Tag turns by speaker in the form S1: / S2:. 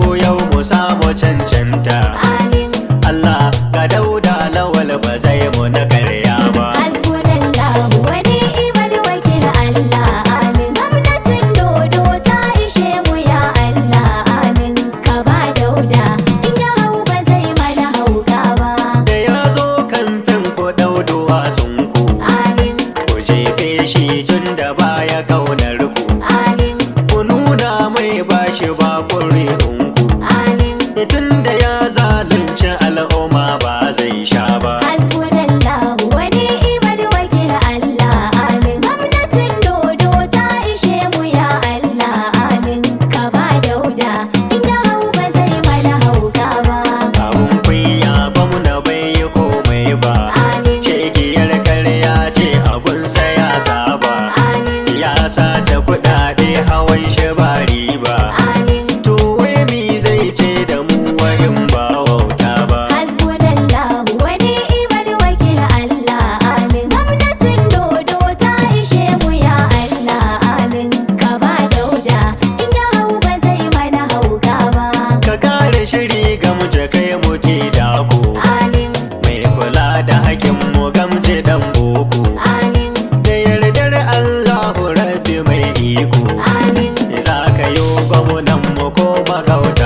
S1: ku yau mu samu cancanta. Allah ga Dauda Lawal ba zai mu na karya ba.
S2: Hasbunallahu wa ni'mal wakil Allah amin. Gwamnatin dodo ta ishe mu ya Allah amin. Ka ba Dauda in ya hau ba zai mana hauka ba.
S1: Da ya zo kamfen ku Daudu wasunku. Ku jefe shi tun da baya kaunar ku. Ku nuna mai bashi ba ƙuri'unku. Tun da ya zalunci al'umma ba zai sha ba.
S2: Hasbunallahu wa ni'mal wakil Allah amin. Gwamnatin dodo ta ishe mu ya Allah amin. Ka ba Dauda in ya hau ba zai mana hauka ba.
S1: Abun kunya gwamna bai yi komai ba. Shegiyar karya ce abunsa ya saba. Ya sace kuɗaɗe hawan shi ba riba. To wai me zai ce da mu wahin ba wauta ba.
S2: Hasbunallahu wa ni'mal wakil Allah amin. Gwamnatin dodo ta ishe mu ya Allah amin. Ka ba Dauda in ya hau ba zai mana hauka ba.
S1: Ka kare shiri gamje kai muke dako. Mai kula da hakin mu gamje dan boko. Da yardar Allahu rabbi mai iko. Za ka yi gwamnan mu ko magauta